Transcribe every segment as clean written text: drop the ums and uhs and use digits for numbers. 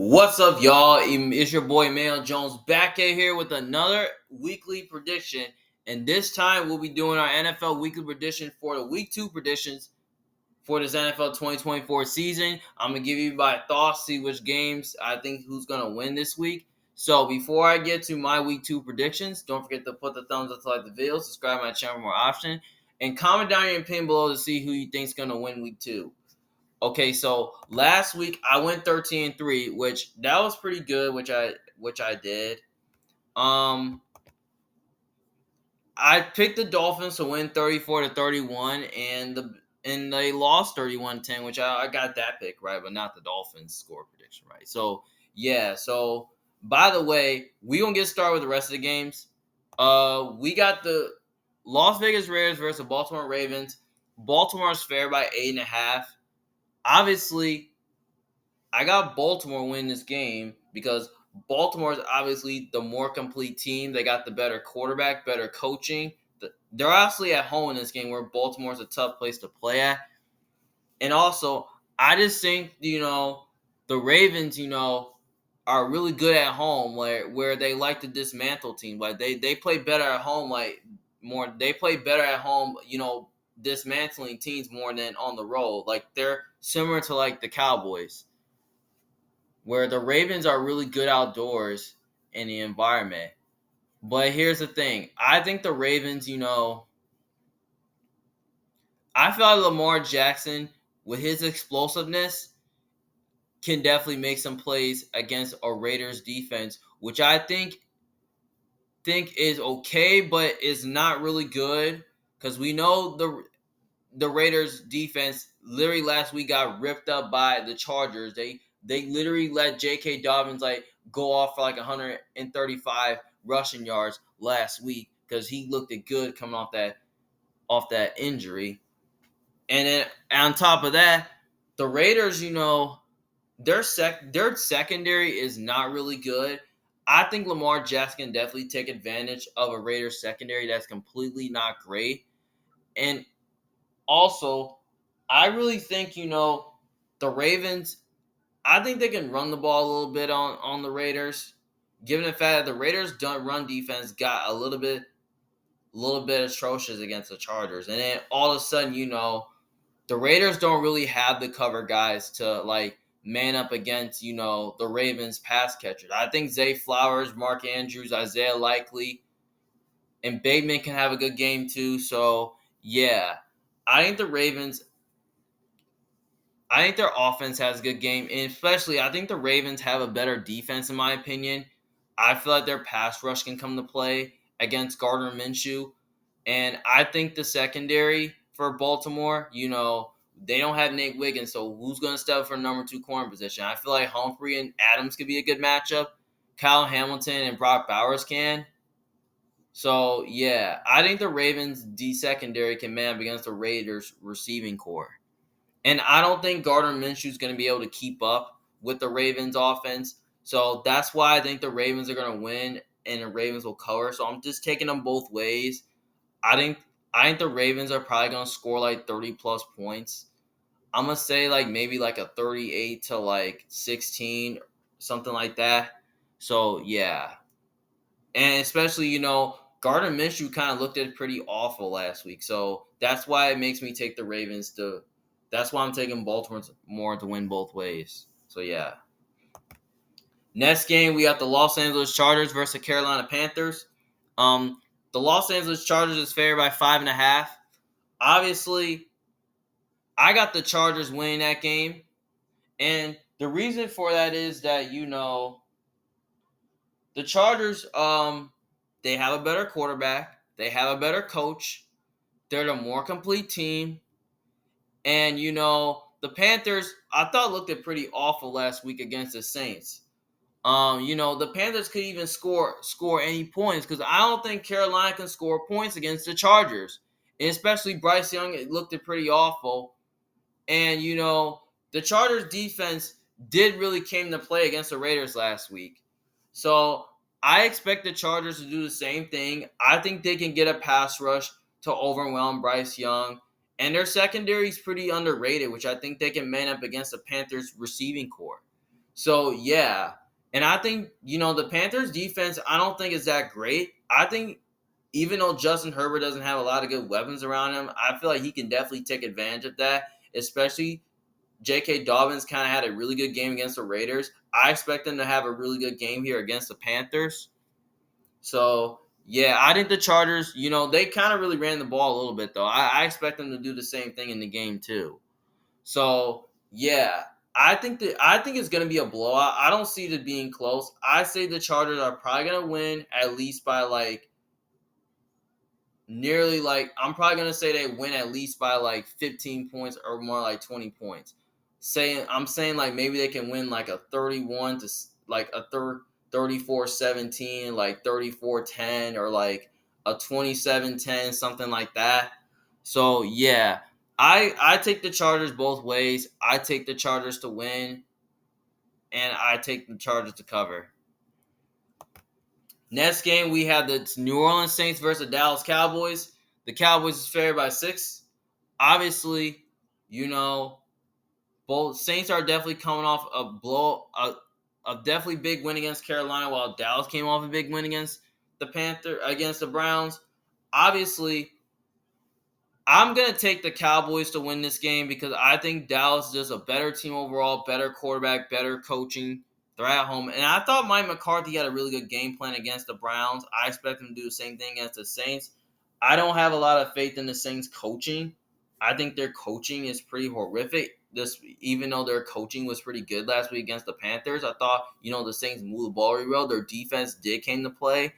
What's up, y'all? It's your boy Mayo Jones back in here with another weekly prediction. And this time we'll be doing our NFL weekly prediction for the week 2 predictions for this NFL 2024 season. I'm going to give you my thoughts, see which games I think who's going to win this week. So before I get to my week 2 predictions, don't forget to put the thumbs up to like the video, subscribe to my channel for more options, and comment down your opinion below to see who you think's going to win week 2. Okay, so last week I went 13-3, which that was pretty good, which I did. Um I picked the Dolphins to win 34-31 and they lost 31-10, which I got that pick right, but not the Dolphins score prediction right. So, yeah, so by the way, we going to get started with the rest of the games. We got the Las Vegas Raiders versus the Baltimore Ravens. Baltimore's fair by 8.5. Obviously, I got Baltimore win this game because Baltimore is obviously the more complete team. They got the better quarterback, better coaching. They're obviously at home in this game where Baltimore is a tough place to play at. And also, I just think, the Ravens, are really good at home where they like to dismantle teams. Like they play better at home, they play better at home, dismantling teams more than on the road. Like they're similar to like the Cowboys where the Ravens are really good outdoors in the environment. But here's the thing. I think the Ravens, I feel like Lamar Jackson, with his explosiveness, can definitely make some plays against a Raiders defense, which I think is okay, but is not really good. Because we know the Raiders defense literally last week got ripped up by the Chargers. They literally let J.K. Dobbins go off for 135 rushing yards last week because he looked good coming off that injury. And then on top of that, the Raiders, their secondary is not really good. I think Lamar Jackson can definitely take advantage of a Raiders secondary that's completely not great. And also, I really think, the Ravens, I think they can run the ball a little bit on the Raiders, given the fact that the Raiders' run defense got a little bit atrocious against the Chargers. And then all of a sudden, the Raiders don't really have the cover guys to man up against, the Ravens pass catchers. I think Zay Flowers, Mark Andrews, Isaiah Likely, and Bateman can have a good game too. So yeah, I think their offense has a good game, and especially I think the Ravens have a better defense in my opinion. I feel like their pass rush can come to play against Gardner Minshew, and I think the secondary for Baltimore, they don't have Nate Wiggins, so who's going to step for number 2 corner position? I feel like Humphrey and Adams could be a good matchup. Kyle Hamilton and Brock Bowers can. So, yeah, I think the Ravens' D secondary can man up against the Raiders' receiving core. And I don't think Gardner Minshew is going to be able to keep up with the Ravens' offense. So that's why I think the Ravens are going to win and the Ravens will cover. So I'm just taking them both ways. I think the Ravens are probably going to score 30+ points. I'm going to say maybe a 38 to 16, something like that. So yeah. And especially, Gardner Minshew kind of looked at pretty awful last week. So that's why it makes me take the Ravens that's why I'm taking Baltimore more to win both ways. So yeah. Next game, we got the Los Angeles Chargers versus the Carolina Panthers. The Los Angeles Chargers is favored by 5.5. Obviously, I got the Chargers winning that game. And the reason for that is that, the Chargers, they have a better quarterback. They have a better coach. They're the more complete team. And, the Panthers, I thought looked pretty awful last week against the Saints. The Panthers could even score any points because I don't think Carolina can score points against the Chargers. And especially Bryce Young, it looked pretty awful. And, the Chargers defense did really came to play against the Raiders last week. So I expect the Chargers to do the same thing. I think they can get a pass rush to overwhelm Bryce Young. And their secondary is pretty underrated, which I think they can man up against the Panthers receiving core. So yeah, and I think the Panthers defense. I don't think is that great. I think even though Justin Herbert doesn't have a lot of good weapons around him, I feel like he can definitely take advantage of that. Especially J.K. Dobbins kind of had a really good game against the Raiders. I expect them to have a really good game here against the Panthers. So yeah, I think the Chargers. They kind of really ran the ball a little bit though. I expect them to do the same thing in the game too. So yeah, I think it's gonna be a blowout. I don't see it being close. I say the Chargers are probably gonna win at least by like nearly like I'm probably gonna say they win at least by like 15 points or more like 20 points. I'm saying like maybe they can win like a 31 to like a 34-17, like 34-10 or like a 27-10, something like that. So yeah, I take the Chargers both ways. I take the Chargers to win and I take the Chargers to cover. Next game we have the New Orleans Saints versus the Dallas Cowboys. The Cowboys is favored by 6. Obviously, you know, both Saints are definitely coming off a definitely big win against Carolina, while Dallas came off a big win against the Browns. Obviously, I'm gonna take the Cowboys to win this game because I think Dallas is just a better team overall, better quarterback, better coaching. They're at home, and I thought Mike McCarthy had a really good game plan against the Browns. I expect him to do the same thing against the Saints. I don't have a lot of faith in the Saints coaching. I think their coaching is pretty horrific. Even though their coaching was pretty good last week against the Panthers, I thought the Saints moved the ball really well. Their defense did came to play.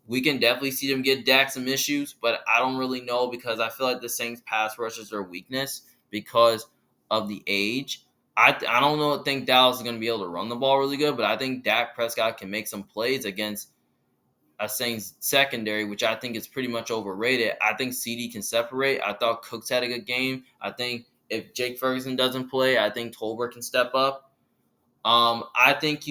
We can definitely see them get Dak some issues, but I don't really know because I feel like the Saints pass rush is their weakness because of the age. I don't know. Think Dallas is going to be able to run the ball really good, but I think Dak Prescott can make some plays against a Saints secondary, which I think is pretty much overrated. I think CD can separate. I thought Cooks had a good game. I think if Jake Ferguson doesn't play, I think Tolbert can step up. I think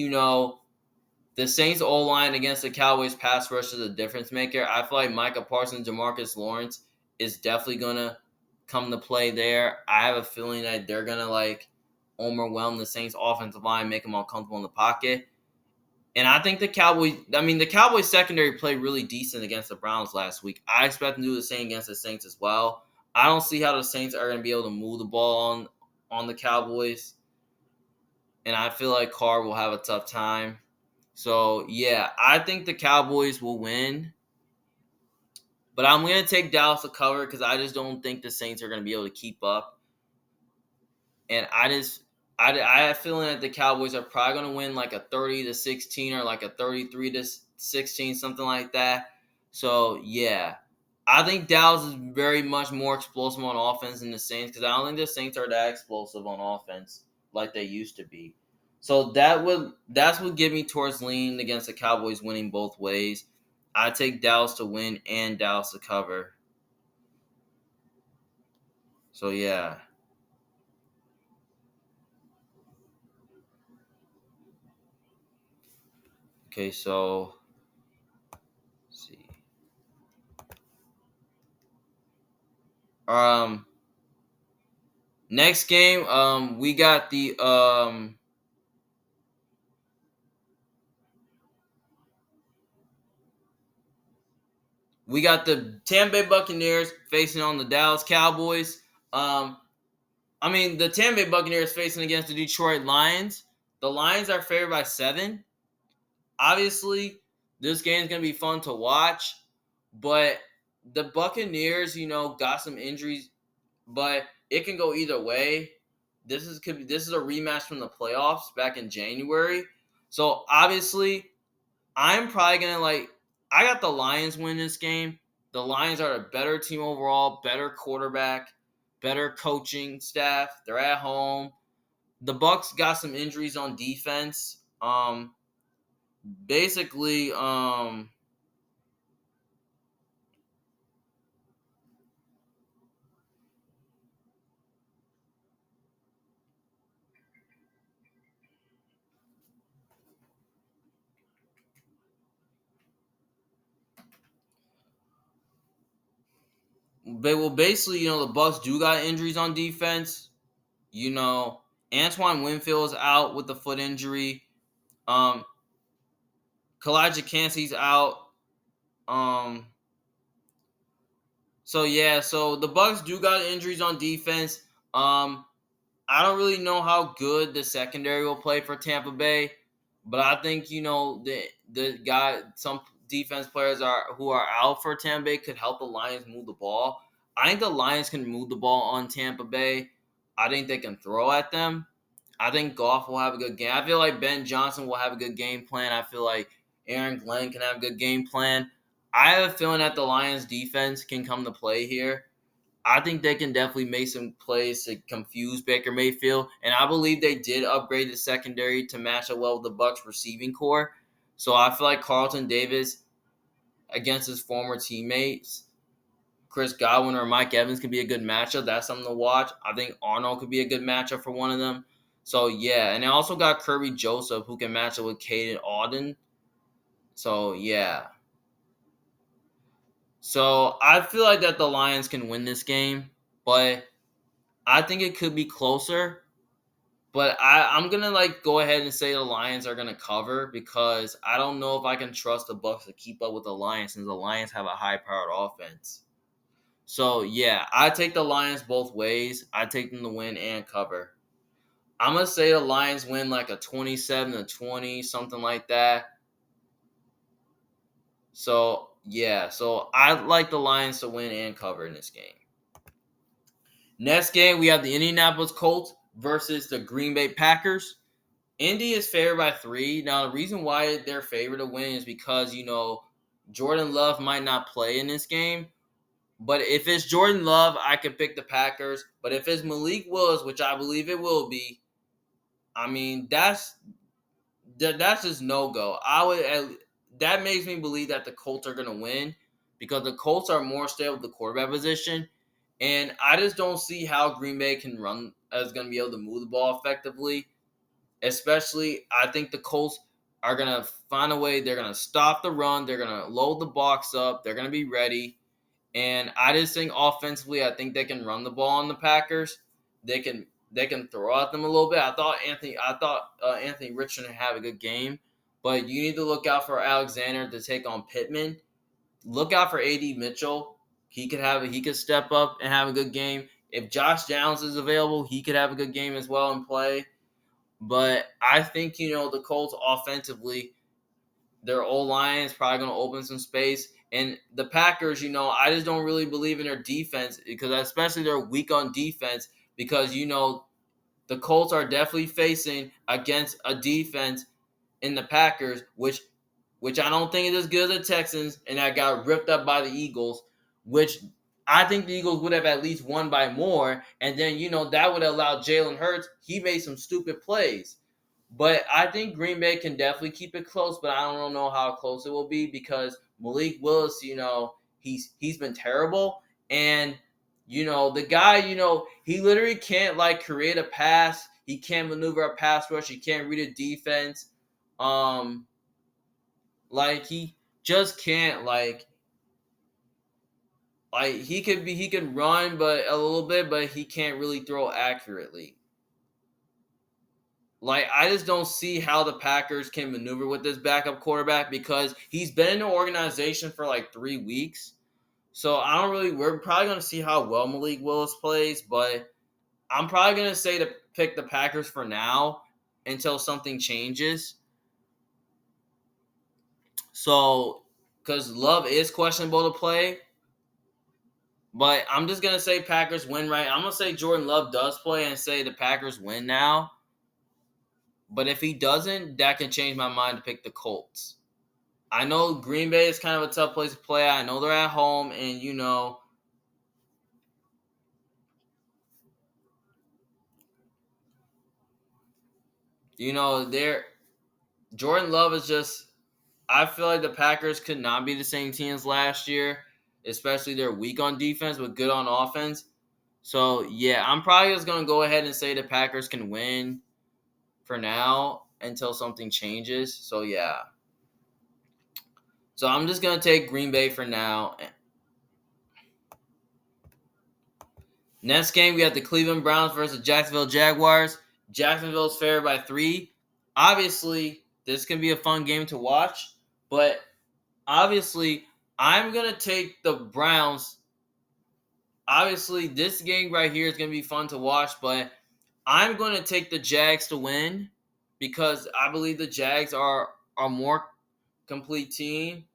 the Saints O line against the Cowboys pass rush is a difference maker. I feel like Micah Parsons, Jamarcus Lawrence is definitely gonna come to play there. I have a feeling that they're gonna like overwhelm the Saints offensive line, make them uncomfortable in the pocket. And I think the Cowboys secondary played really decent against the Browns last week. I expect them to do the same against the Saints as well. I don't see how the Saints are gonna be able to move the ball on the Cowboys. And I feel like Carr will have a tough time. So yeah, I think the Cowboys will win, but I'm gonna take Dallas to cover because I just don't think the Saints are gonna be able to keep up. And I have a feeling that the Cowboys are probably gonna win like a 30-16 or like a 33-16, something like that. So yeah, I think Dallas is very much more explosive on offense than the Saints because I don't think the Saints are that explosive on offense like they used to be. So that's what give me towards leaning against the Cowboys winning both ways. I take Dallas to win and Dallas to cover. So yeah. Okay, so let's see. Um Next game, we got the Tampa Bay Buccaneers facing on the Dallas Cowboys. Um, the Tampa Bay Buccaneers facing against the Detroit Lions. The Lions are favored by 7. Obviously, this game is going to be fun to watch, but the Buccaneers, got some injuries, but it can go either way. This is a rematch from the playoffs back in January. So obviously, I'm probably gonna I got the Lions win this game. The Lions are a better team overall, better quarterback, better coaching staff. They're at home. The Bucks got some injuries on defense. Basically, basically, the Bucks do got injuries on defense. You know, Antoine Winfield is out with the foot injury. Um, Kalijah Cansey's out. Um, so yeah, so the Bucks do got injuries on defense. I don't really know how good the secondary will play for Tampa Bay, but I think some defense players who are out for Tampa Bay could help the Lions move the ball. I think the Lions can move the ball on Tampa Bay. I think they can throw at them. I think Goff will have a good game. I feel like Ben Johnson will have a good game plan. I feel like Aaron Glenn can have a good game plan. I have a feeling that the Lions defense can come to play here. I think they can definitely make some plays to confuse Baker Mayfield, and I believe they did upgrade the secondary to match up well with the Bucks receiving core. So I feel like Carlton Davis against his former teammates, Chris Godwin or Mike Evans, could be a good matchup. That's something to watch. I think Arnold could be a good matchup for one of them. So yeah, and they also got Kirby Joseph who can match up with Caden Auden. So yeah. So I feel like that the Lions can win this game, but I think it could be closer. But I'm gonna go ahead and say the Lions are gonna cover because I don't know if I can trust the Bucks to keep up with the Lions since the Lions have a high powered offense. So yeah, I take the Lions both ways. I take them to win and cover. I'm gonna say the Lions win like a 27-20, something like that. So yeah, so I like the Lions to win and cover in this game. Next game, we have the Indianapolis Colts versus the Green Bay Packers. Indy is favored by 3. Now, the reason why they're favored to win is because, Jordan Love might not play in this game. But if it's Jordan Love, I could pick the Packers. But if it's Malik Willis, which I believe it will be, I mean, that's just no-go. That makes me believe that the Colts are going to win because the Colts are more stable at the quarterback position. And I just don't see how Green Bay is going to be able to move the ball effectively. Especially, I think the Colts are going to find a way. They're going to stop the run. They're going to load the box up. They're going to be ready. And I just think offensively, I think they can run the ball on the Packers. They can throw at them a little bit. I thought Anthony Richardson have a good game, but you need to look out for Alexander to take on Pittman. Look out for A.D. Mitchell. He could step up and have a good game. If Josh Downs is available, he could have a good game as well and play. But I think, the Colts offensively, their O-line is probably going to open some space. And the Packers, I just don't really believe in their defense because especially they're weak on defense because, the Colts are definitely facing against a defense in the Packers, which I don't think is as good as the Texans, and that got ripped up by the Eagles, which I think the Eagles would have at least won by more. And then, that would allow Jalen Hurts. He made some stupid plays. But I think Green Bay can definitely keep it close, but I don't know how close it will be because Malik Willis, he's been terrible. And, the guy, he literally can't create a pass. He can't maneuver a pass rush. He can't read a defense. He just can't he could run but a little bit, but he can't really throw accurately. I just don't see how the Packers can maneuver with this backup quarterback because he's been in the organization for 3 weeks. So we're probably going to see how well Malik Willis plays, but I'm probably going to say to pick the Packers for now until something changes. So, because Love is questionable to play, but I'm just going to say Packers win, right? I'm going to say Jordan Love does play and say the Packers win now. But if he doesn't, that can change my mind to pick the Colts. I know Green Bay is kind of a tough place to play. I know they're at home, and they're Jordan Love is just. I feel like the Packers could not be the same team as last year, especially they're weak on defense but good on offense. So yeah, I'm probably just gonna go ahead and say the Packers can win for now until something changes. So yeah. So I'm just going to take Green Bay for now. Next game, we have the Cleveland Browns versus Jacksonville Jaguars. Jacksonville's favored by 3. Obviously, this can be a fun game to watch, but obviously, I'm going to take the Browns. Obviously, this game right here is going to be fun to watch, but I'm going to take the Jags to win because I believe the Jags are a more complete team.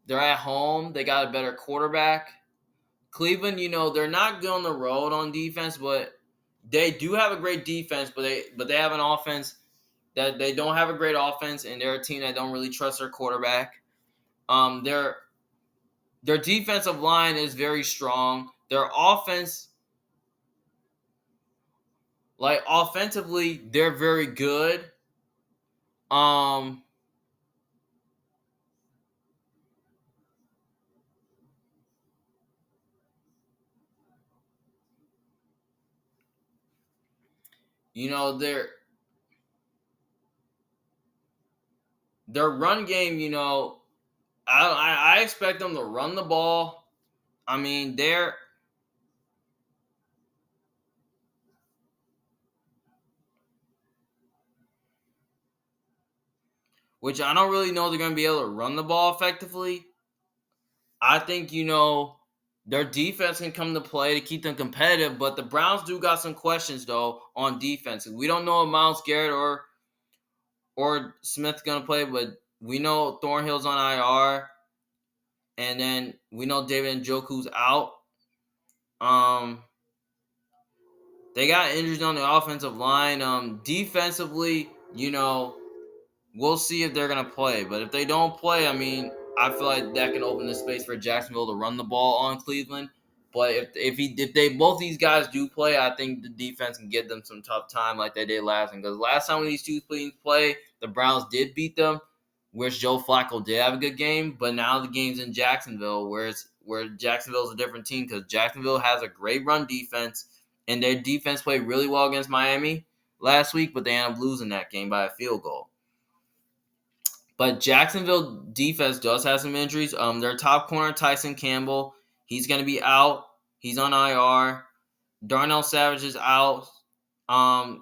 They're at home. They got a better quarterback. Cleveland, they're not good on the road on defense, but they do have a great defense, but they have an offense that they don't have a great offense, and they're a team that don't really trust their quarterback. Their defensive line is very strong. Their offense, like offensively, they're very good. Um, their run game, I expect them to run the ball. I mean, which I don't really know they're going to be able to run the ball effectively. I think, their defense can come to play to keep them competitive, but the Browns do got some questions, though, on defense. We don't know if Myles Garrett or Smith's going to play, but we know Thornhill's on IR, and then we know David Njoku's out. They got injuries on the offensive line. Defensively, we'll see if they're gonna play. But if they don't play, I mean, I feel like that can open the space for Jacksonville to run the ball on Cleveland. But if they both these guys do play, I think the defense can give them some tough time like they did last time. Because last time when these two teams play, the Browns did beat them, which Joe Flacco did have a good game. But now the game's in Jacksonville, where Jacksonville's a different team because Jacksonville has a great run defense, and their defense played really well against Miami last week, but they ended up losing that game by a field goal. But Jacksonville defense does have some injuries. Their top corner, Tyson Campbell, he's going to be out. He's on IR. Darnell Savage is out.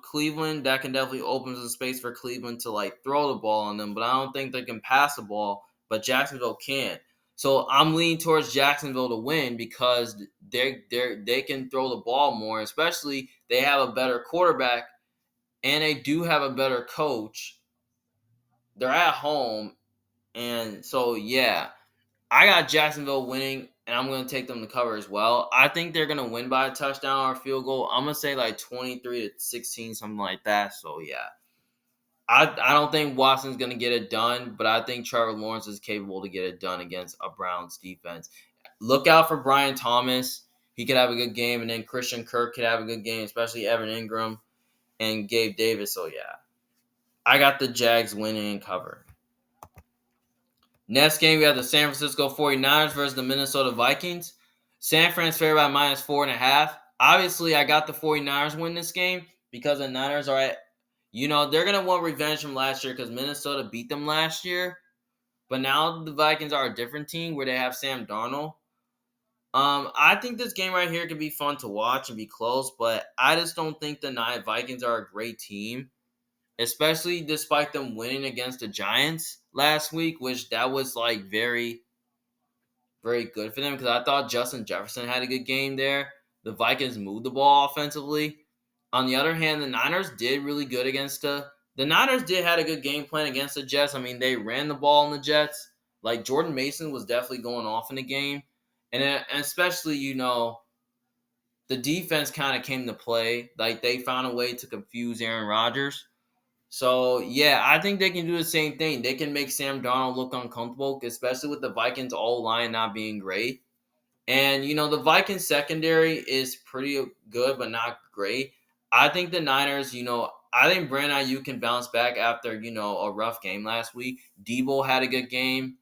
Cleveland, that can definitely open the space for Cleveland to throw the ball on them, but I don't think they can pass the ball. But Jacksonville can. So I'm leaning towards Jacksonville to win because they can throw the ball more. Especially they have a better quarterback and they do have a better coach. They're at home. And so, yeah, I got Jacksonville winning, and I'm going to take them to cover as well. I think they're going to win by a touchdown or a field goal. I'm going to say 23-16, something like that. So, yeah. I don't think Watson's going to get it done, but I think Trevor Lawrence is capable to get it done against a Browns defense. Look out for Brian Thomas. He could have a good game, and then Christian Kirk could have a good game, especially Evan Ingram and Gabe Davis. So, yeah. I got the Jags winning and covering. Next game, we have the San Francisco 49ers versus the Minnesota Vikings. San Fran's favored by -4.5. Obviously, I got the 49ers win this game because the Niners are they're going to want revenge from last year because Minnesota beat them last year. But now the Vikings are a different team where they have Sam Darnold. I think this game right here could be fun to watch and be close, but I just don't think the Vikings are a great team. Especially despite them winning against the Giants last week, which that was very, very good for them because I thought Justin Jefferson had a good game there. The Vikings moved the ball offensively. On the other hand, the Niners did really good against the Niners did had a good game plan against the Jets. I mean, they ran the ball on the Jets. Jordan Mason was definitely going off in the game. And especially, the defense kind of came to play. They found a way to confuse Aaron Rodgers. So, yeah, I think they can do the same thing. They can make Sam Darnold look uncomfortable, especially with the Vikings' all-line not being great. And, the Vikings secondary is pretty good, but not great. I think the Niners, I think Brandon Ayuk can bounce back after, a rough game last week. Debo had a good game.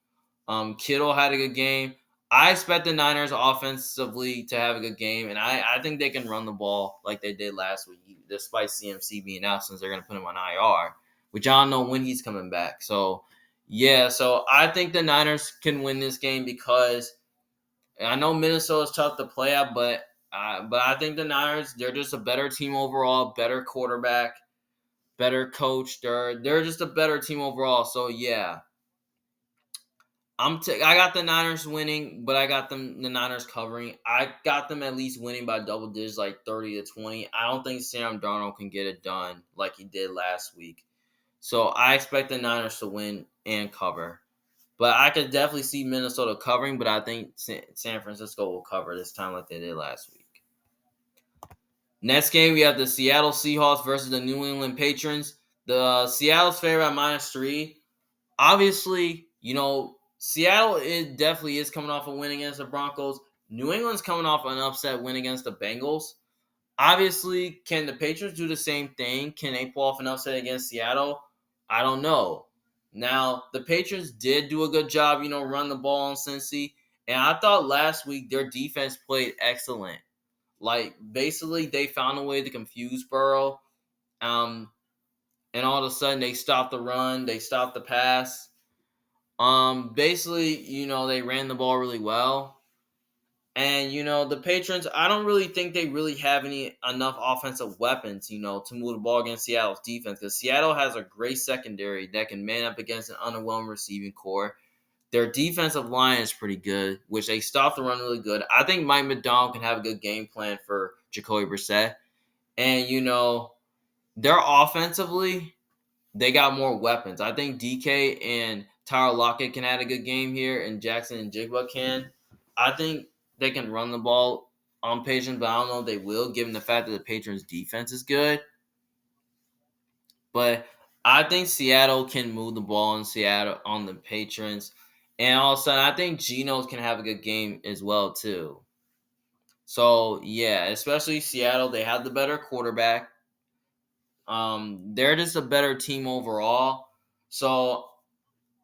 Kittle had a good game. I expect the Niners offensively to have a good game, and I think they can run the ball like they did last week, despite CMC being out since they're going to put him on IR, which I don't know when he's coming back. So, yeah, so I think the Niners can win this game because I know Minnesota's tough to play at, but But I think the Niners, they're just a better team overall, better quarterback, better coach. They're just a better team overall. So yeah, I got the Niners winning, but I got the Niners covering. I got them at least winning by double digits, like 30-20. I don't think Sam Darnold can get it done like he did last week. So I expect the Niners to win and cover. But I could definitely see Minnesota covering, but I think San Francisco will cover this time like they did last week. Next game, we have the Seattle Seahawks versus the New England Patriots. The Seattle's favored by -3. Obviously, Seattle definitely is coming off a win against the Broncos. New England's coming off an upset win against the Bengals. Obviously, can the Patriots do the same thing? Can they pull off an upset against Seattle? I don't know. Now, the Patriots did do a good job, run the ball on Cincy. And I thought last week their defense played excellent. Like, basically, they found a way to confuse Burrow. And all of a sudden, they stopped the run. They stopped the pass. Basically, they ran the ball really well. And, the Patriots, I don't really think they really have enough offensive weapons, to move the ball against Seattle's defense. Because Seattle has a great secondary that can man up against an underwhelming receiving core. Their defensive line is pretty good, which they stopped the run really good. I think Mike McDonald can have a good game plan for Jacoby Brissett. And, they're offensively, they got more weapons. I think DK and Tyler Lockett can have a good game here, and Jackson and Jigba can. I think they can run the ball on Patriots, but I don't know if they will, given the fact that the Patriots' defense is good. But I think Seattle can move the ball on the Patriots. And all of a sudden, I think Geno can have a good game as well, too. So, yeah, especially Seattle, they have the better quarterback. They're just a better team overall. So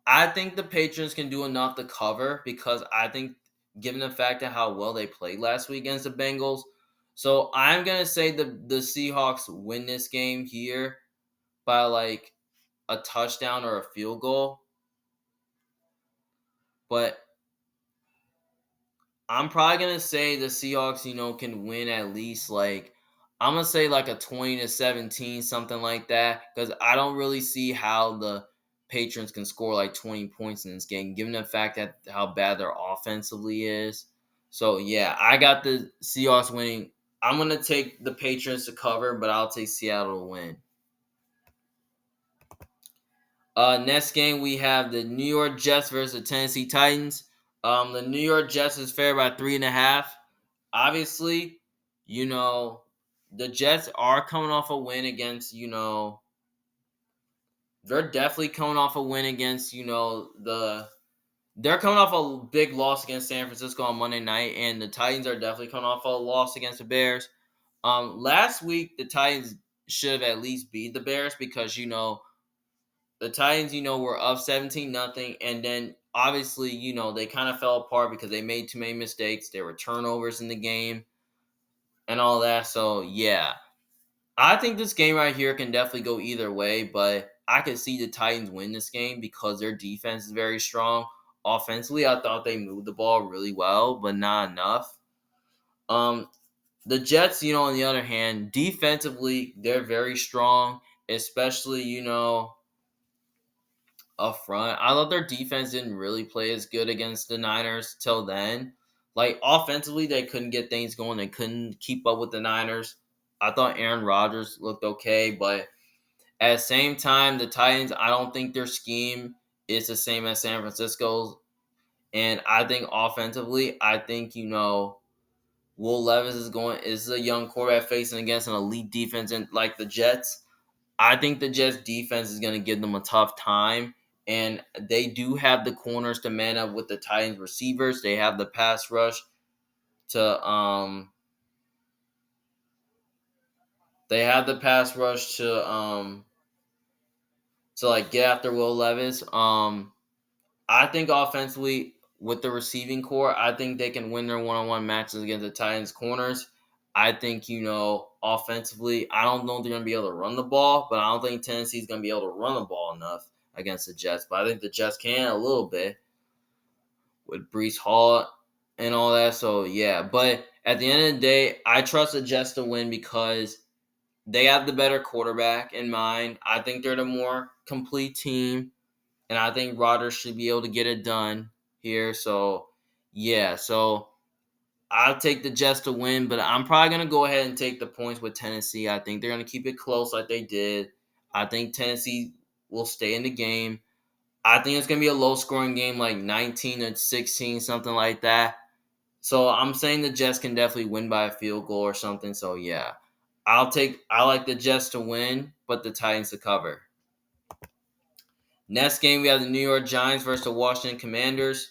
I think the Patriots can do enough to cover because I think, given the fact of how well they played last week against the Bengals, so I'm gonna say the Seahawks win this game here by like a touchdown or a field goal. But I'm probably gonna say the Seahawks, can win at least like I'm gonna say like a 20-17, something like that, because I don't really see how the Patriots can score like 20 points in this game, given the fact that how bad their offensively is. So yeah, I got the Seahawks winning. I'm gonna take the Patriots to cover, but I'll take Seattle to win. Next game we have the New York Jets versus the Tennessee Titans. The New York Jets is favored by 3.5. Obviously, the Jets are coming off a win against, they're definitely coming off a win against, they're coming off a big loss against San Francisco on Monday night, and the Titans are definitely coming off a loss against the Bears. Last week, the Titans should have at least beat the Bears because, the Titans, were up 17-0, and then obviously, they kind of fell apart because they made too many mistakes. There were turnovers in the game and all that. So, yeah. I think this game right here can definitely go either way, but I could see the Titans win this game because their defense is very strong. Offensively, I thought they moved the ball really well, but not enough. The Jets, on the other hand, defensively, they're very strong, especially, up front. I thought their defense didn't really play as good against the Niners till then. Like, offensively, they couldn't get things going. They couldn't keep up with the Niners. I thought Aaron Rodgers looked okay, but at the same time, the Titans, I don't think their scheme is the same as San Francisco's. And I think offensively, Will Levis is a young quarterback facing against an elite defense and like the Jets. I think the Jets defense is going to give them a tough time. And they do have the corners to man up with the Titans receivers. They have the pass rush to like get after Will Levis. I think offensively with the receiving core, I think they can win their one-on-one matches against the Titans corners. I think, offensively, I don't know if they're going to be able to run the ball, but I don't think Tennessee's going to be able to run the ball enough against the Jets. But I think the Jets can a little bit with Breece Hall and all that. So yeah, but at the end of the day, I trust the Jets to win because they have the better quarterback in mind. I think they're the more complete team, and I think Rodgers should be able to get it done here. So yeah, so I'll take the Jets to win, but I'm probably gonna go ahead and take the points with Tennessee. I think they're gonna keep it close like they did. I think Tennessee will stay in the game. I think it's gonna be a low scoring game, like 19-16, something like that. So I'm saying the Jets can definitely win by a field goal or something. So yeah, I like the Jets to win, but the Titans to cover. Next game we have the New York Giants versus the Washington Commanders.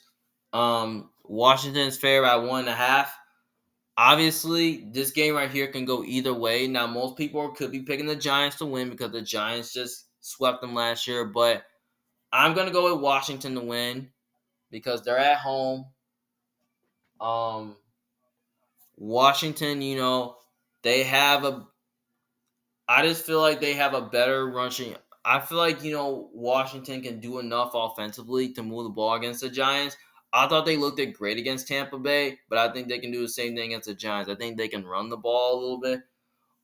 Washington's fair by 1.5. Obviously, this game right here can go either way. Now, most people could be picking the Giants to win because the Giants just swept them last year, but I'm gonna go with Washington to win because they're at home. Um, Washington, they have a. I just feel like they have a better rushing. I feel like Washington can do enough offensively to move the ball against the Giants. I thought they looked at great against Tampa Bay, but I think they can do the same thing against the Giants. I think they can run the ball a little bit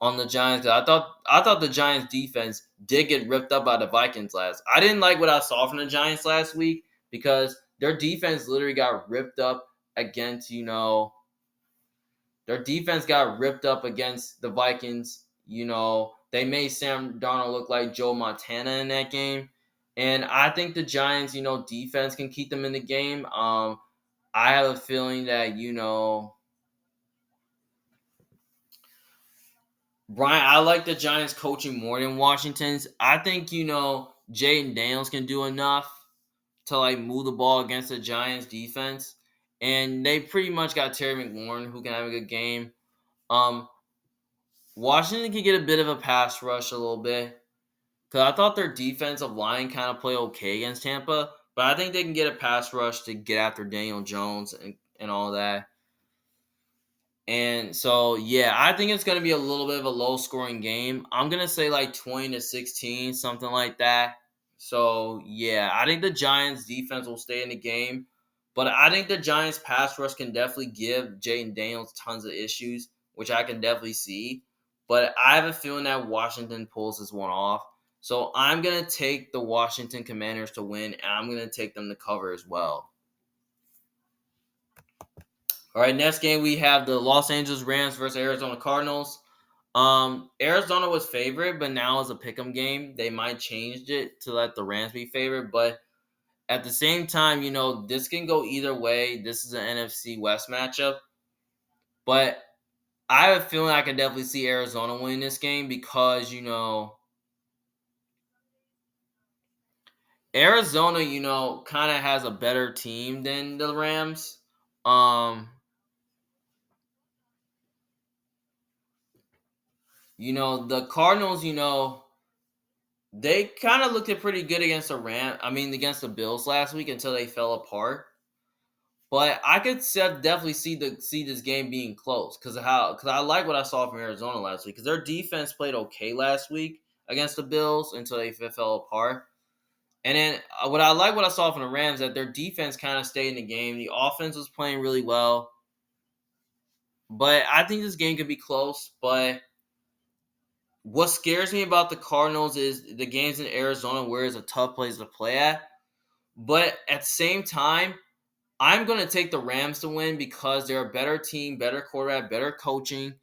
on the Giants. I thought the Giants defense did get ripped up by the Vikings last. I didn't like what I saw from the Giants last week because their defense literally got ripped up against their defense got ripped up against the Vikings. They made Sam Darnold look like Joe Montana in that game. And I think the Giants, defense can keep them in the game. I have a feeling that, Brian, I like the Giants coaching more than Washington's. I think, Jaden Daniels can do enough to like move the ball against the Giants defense. And they pretty much got Terry McLaurin who can have a good game. Um, Washington can get a bit of a pass rush a little bit. Because I thought their defensive line kind of played okay against Tampa. But I think they can get a pass rush to get after Daniel Jones and all that. And so, yeah, I think it's going to be a little bit of a low scoring game. I'm going to say like 20-16, something like that. So, yeah, I think the Giants defense will stay in the game. But I think the Giants pass rush can definitely give Jaden Daniels tons of issues, which I can definitely see. But I have a feeling that Washington pulls this one off. So I'm going to take the Washington Commanders to win, and I'm going to take them to cover as well. All right, next game we have the Los Angeles Rams versus Arizona Cardinals. Arizona was favorite, but now it's a pick'em game. They might change it to let the Rams be favored, but at the same time, this can go either way. This is an NFC West matchup, but I have a feeling I can definitely see Arizona win this game because Arizona, kind of has a better team than the Rams. Um, the Cardinals, they kind of looked pretty good against against the Bills last week until they fell apart. But I could definitely see this game being close because I like what I saw from Arizona last week because their defense played okay last week against the Bills until they fell apart. And then what I saw from the Rams that their defense kind of stayed in the game. The offense was playing really well, but I think this game could be close. But what scares me about the Cardinals is the games in Arizona where it's a tough place to play at. But at the same time, I'm going to take the Rams to win because they're a better team, better quarterback, better coaching.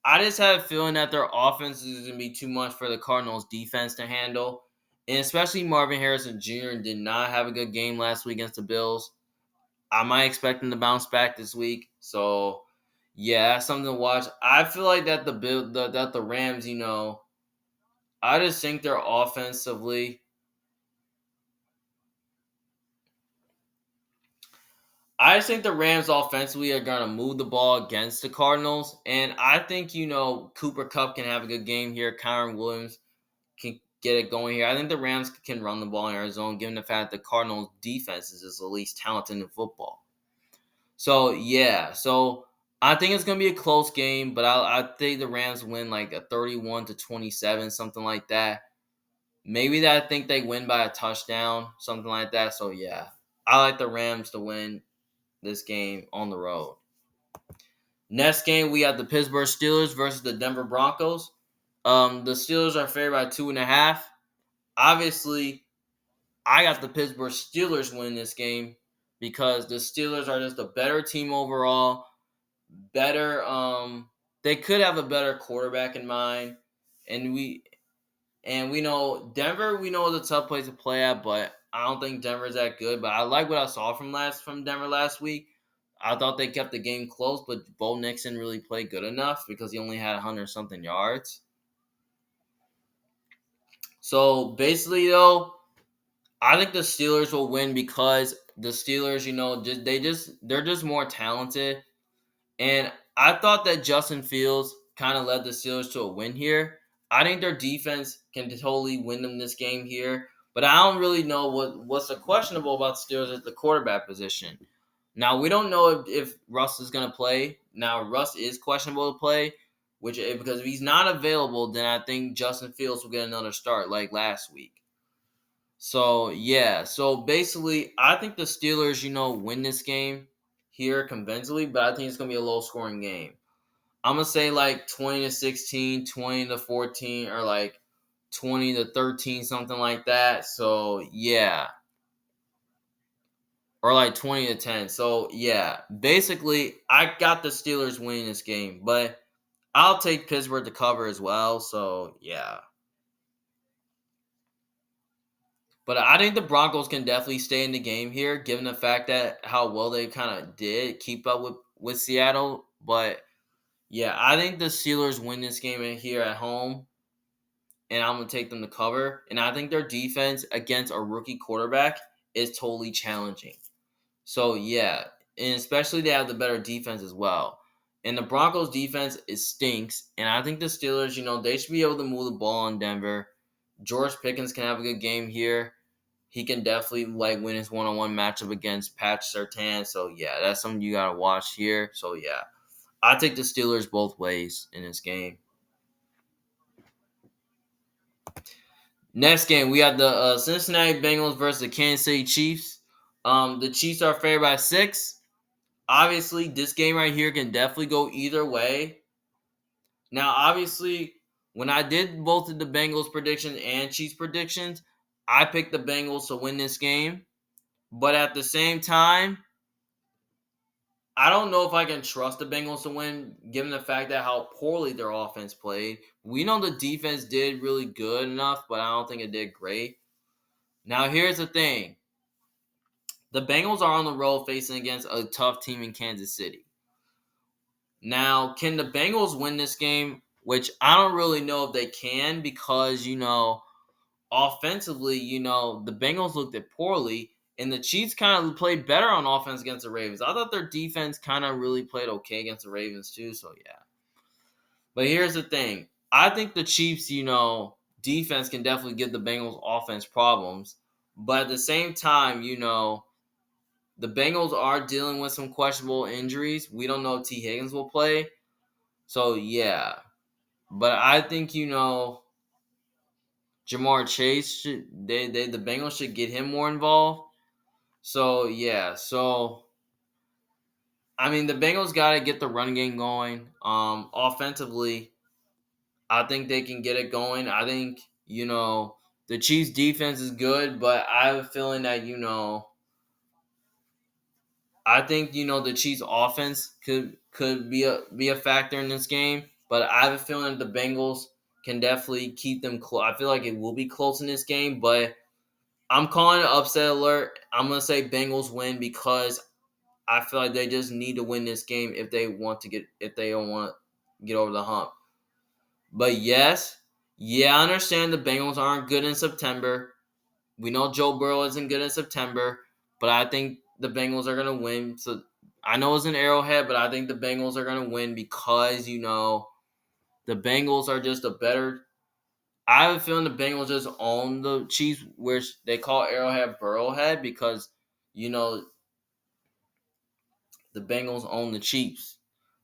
I just have a feeling that their offense is going to be too much for the Cardinals' defense to handle. And especially Marvin Harrison Jr. did not have a good game last week against the Bills. I might expect him to bounce back this week. So, yeah, that's something to watch. I feel like that the Rams, I just think they're offensively. I just think the Rams offensively are going to move the ball against the Cardinals. And I think, Cooper Kupp can have a good game here. Kyron Williams can get it going here. I think the Rams can run the ball in Arizona, given the fact that the Cardinals' defense is the least talented in football. So, yeah. So, I think it's going to be a close game, but I think the Rams win like a 31-27, something like that. Maybe that I think they win by a touchdown, something like that. So, yeah. I like the Rams to win. this game on the road. Next game, we have the Pittsburgh Steelers versus the Denver Broncos. The Steelers are favored by 2.5. Obviously, I got the Pittsburgh Steelers win this game because the Steelers are just a better team overall. Better, they could have a better quarterback in mind, and we know Denver. We know it's a tough place to play at, but I don't think Denver's that good. But I like what I saw from Denver last week. I thought they kept the game close, but Bo Nixon really played good enough because he only had 100 something yards. So basically, though, I think the Steelers will win because the Steelers, they're just more talented. And I thought that Justin Fields kind of led the Steelers to a win here. I think their defense can totally win them this game here. But I don't really know what's so questionable about the Steelers at the quarterback position. Now, we don't know if Russ is going to play. Now, Russ is questionable to play, because if he's not available, then I think Justin Fields will get another start like last week. So, yeah. So, basically, I think the Steelers, win this game here convincingly, but I think it's going to be a low-scoring game. I'm going to say like 20-16, 20-14, or like 20-13, something like that. So, yeah. Or like 20-10. So, yeah. Basically, I got the Steelers winning this game, but I'll take Pittsburgh to cover as well. So, yeah. But I think the Broncos can definitely stay in the game here, given the fact that how well they kind of did keep up with Seattle. But yeah, I think the Steelers win this game here at home, and I'm gonna take them to cover. And I think their defense against a rookie quarterback is totally challenging. So yeah, and especially they have the better defense as well. And the Broncos defense stinks, and I think the Steelers, they should be able to move the ball on Denver. George Pickens can have a good game here. He can definitely win his one-on-one matchup against Pat Surtain. So yeah, that's something you gotta watch here. So yeah, I take the Steelers both ways in this game. Next game, we have the Cincinnati Bengals versus the Kansas City Chiefs. The Chiefs are favored by 6. Obviously, this game right here can definitely go either way. Now, obviously, when I did both of the Bengals predictions and Chiefs predictions, I picked the Bengals to win this game. But at the same time, I don't know if I can trust the Bengals to win, given the fact that how poorly their offense played. We know the defense did really good enough, but I don't think it did great. Now, here's the thing. The Bengals are on the road facing against a tough team in Kansas City. Now, can the Bengals win this game? Which I don't really know if they can because, offensively, the Bengals looked at poorly, and the Chiefs kind of played better on offense against the Ravens. I thought their defense kind of really played okay against the Ravens too, so yeah. But here's the thing. I think the Chiefs, defense can definitely give the Bengals offense problems. But at the same time, the Bengals are dealing with some questionable injuries. We don't know if T. Higgins will play. So yeah. But I think, Jamar Chase the Bengals should get him more involved. So yeah, I mean the Bengals got to get the run game going. Offensively, I think they can get it going. I think the Chiefs defense is good, but I have a feeling that I think the Chiefs offense could be a factor in this game, but I have a feeling that the Bengals can definitely keep them close. I feel like it will be close in this game, but I'm calling it upset alert. I'm gonna say Bengals win because I feel like they just need to win this game if they don't want to get over the hump. But yes, yeah, I understand the Bengals aren't good in September. We know Joe Burrow isn't good in September, but I think the Bengals are gonna win. So I know it's an Arrowhead, but I think the Bengals are gonna win because the Bengals are just a better. I have a feeling the Bengals just own the Chiefs, which they call Arrowhead Burrowhead because the Bengals own the Chiefs.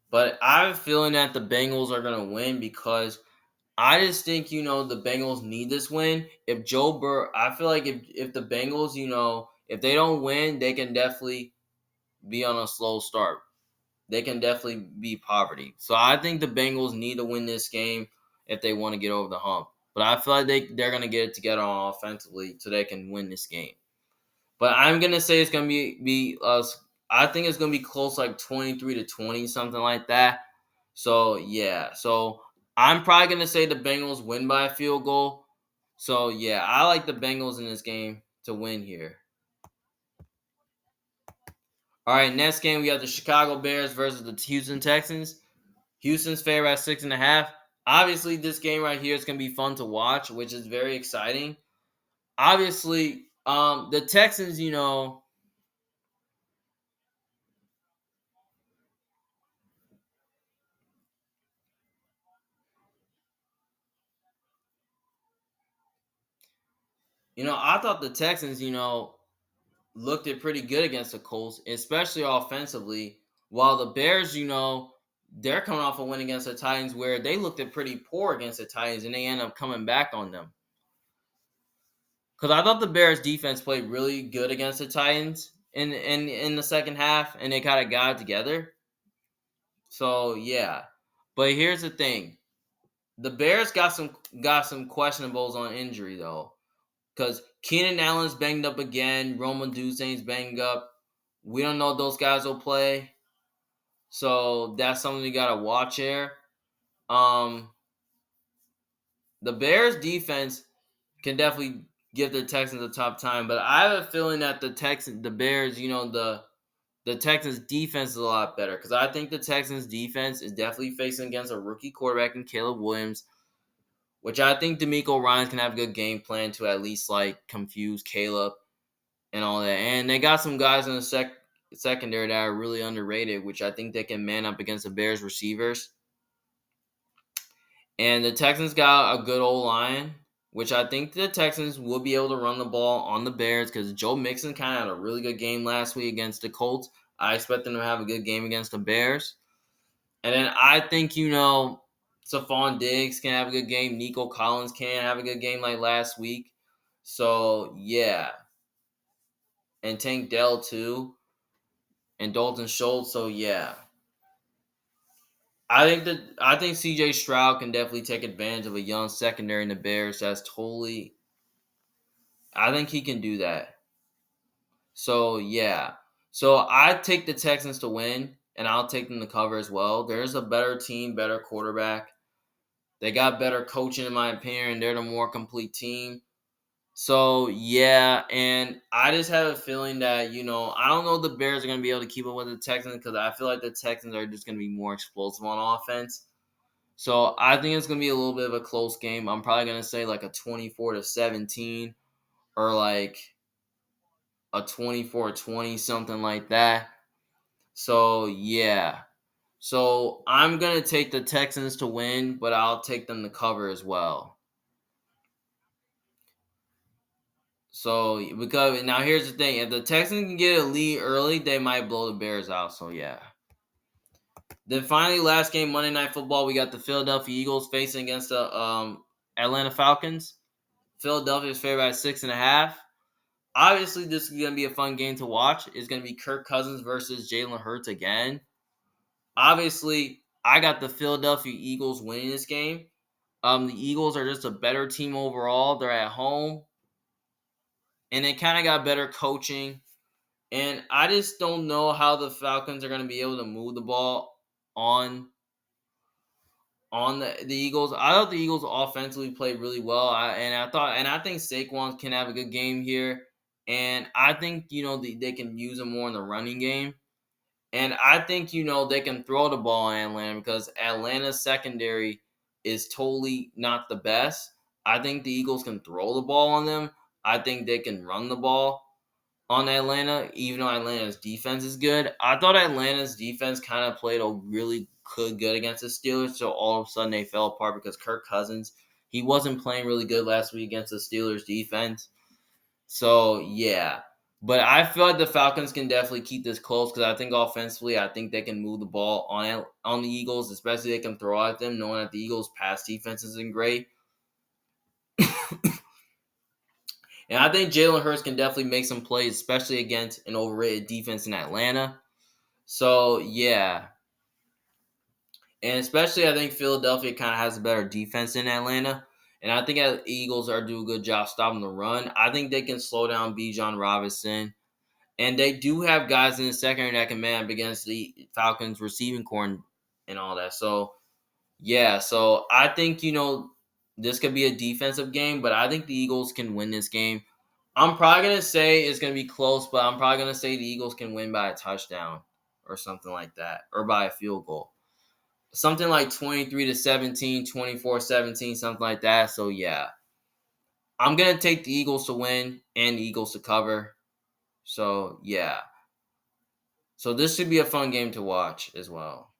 But I have a feeling that the Bengals are gonna win because I just think the Bengals need this win. If Joe Burrow, I feel like if the Bengals, if they don't win, they can definitely be on a slow start. They can definitely be poverty. So I think the Bengals need to win this game if they want to get over the hump. But I feel like they're gonna get it together on offensively so they can win this game. But I'm gonna say it's gonna be us. I think it's gonna be close, like 23-20, something like that. So yeah, so I'm probably gonna say the Bengals win by a field goal. So yeah, I like the Bengals in this game to win here. All right, next game we have the Chicago Bears versus the Houston Texans. Houston's favorite at 6.5. Obviously, this game right here is gonna be fun to watch, which is very exciting. Obviously, the Texans, I thought the Texans, looked it pretty good against the Colts, especially offensively. While the Bears, they're coming off a win against the Titans where they looked it pretty poor against the Titans and they end up coming back on them. Because I thought the Bears defense played really good against the Titans in the second half and they kind of got it together. So yeah. But here's the thing. The Bears got some questionables on injury though. Because Keenan Allen's banged up again, Roman Duzane's banged up. We don't know if those guys will play. So that's something we gotta watch here. Um, the Bears defense can definitely give the Texans a tough time, but I have a feeling that the Bears, the Texans defense is a lot better because I think the Texans defense is definitely facing against a rookie quarterback in Caleb Williams, which I think D'Amico Ryans can have a good game plan to at least like confuse Caleb and all that. And they got some guys in the secondary that are really underrated, which I think they can man up against the Bears receivers. And the Texans got a good old line, which I think the Texans will be able to run the ball on the Bears because Joe Mixon kind of had a really good game last week against the Colts. I expect them to have a good game against the Bears. And then I think, Stephon Diggs can have a good game. Nico Collins can have a good game like last week. So, yeah. And Tank Dell, too. And Dalton Schultz. So, yeah. I think CJ Stroud can definitely take advantage of a young secondary in the Bears. I think he can do that. So yeah. So I take the Texans to win, and I'll take them to cover as well. There's a better team, better quarterback. They got better coaching, in my opinion. They're the more complete team. So yeah, and I just have a feeling that I don't know if the Bears are gonna be able to keep up with the Texans because I feel like the Texans are just gonna be more explosive on offense. So I think it's gonna be a little bit of a close game. I'm probably gonna say like a 24-17 or like a 24-20, something like that. So yeah. So I'm gonna take the Texans to win, but I'll take them to cover as well. So because now here's the thing: if the Texans can get a lead early, they might blow the Bears out. So yeah. Then finally, last game Monday Night Football, we got the Philadelphia Eagles facing against the Atlanta Falcons. Philadelphia's favorite at 6.5. Obviously, this is going to be a fun game to watch. It's going to be Kirk Cousins versus Jalen Hurts again. Obviously, I got the Philadelphia Eagles winning this game. The Eagles are just a better team overall. They're at home, and they kind of got better coaching. And I just don't know how the Falcons are going to be able to move the ball on the Eagles. I thought the Eagles offensively played really well. I think Saquon can have a good game here. And I think they can use him more in the running game. And I think they can throw the ball in Atlanta because Atlanta's secondary is totally not the best. I think the Eagles can throw the ball on them. I think they can run the ball on Atlanta, even though Atlanta's defense is good. I thought Atlanta's defense kind of played a really good against the Steelers, so all of a sudden they fell apart because Kirk Cousins, he wasn't playing really good last week against the Steelers defense. So, yeah. But I feel like the Falcons can definitely keep this close because I think offensively, I think they can move the ball on the Eagles, especially they can throw at them, knowing that the Eagles' pass defense isn't great. And I think Jalen Hurts can definitely make some plays, especially against an overrated defense in Atlanta. So yeah, and especially I think Philadelphia kind of has a better defense than Atlanta. And I think the Eagles are do a good job stopping the run. I think they can slow down Bijan Robinson. And they do have guys in the secondary that can man up against the Falcons receiving core and all that. So yeah, so I think this could be a defensive game, but I think the Eagles can win this game. I'm probably gonna say it's gonna be close, but I'm probably gonna say the Eagles can win by a touchdown or something like that, or by a field goal. Something like 23 to 17, 24-17, something like that. So yeah. I'm gonna take the Eagles to win and the Eagles to cover. So yeah. So this should be a fun game to watch as well.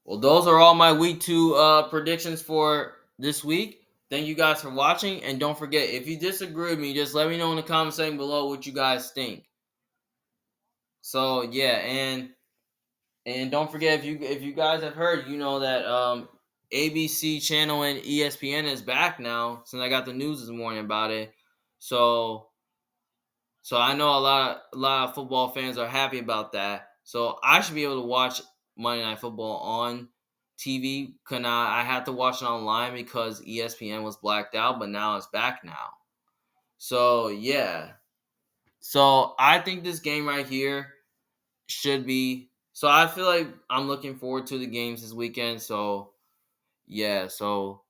Well, those are all my week 2 predictions for this week. Thank you guys for watching, and don't forget, if you disagree with me, just let me know in the comment section below what you guys think. So yeah, and don't forget, if you guys have heard, that ABC channel and ESPN is back now since I got the news this morning about it. So I know a lot of football fans are happy about that. So I should be able to watch Monday Night Football on TV. Can I had to watch it online because ESPN was blacked out, but now it's back now. So yeah. So I think this game right here should be. So I feel like I'm looking forward to the games this weekend. So yeah. So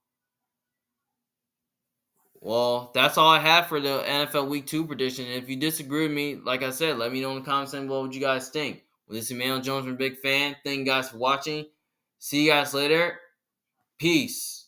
well, that's all I have for the NFL Week 2 prediction. And if you disagree with me, like I said, let me know in the comments section below what you guys think. Well, this is Emmanuel Jones from Big Fan. Thank you guys for watching. See you guys later. Peace.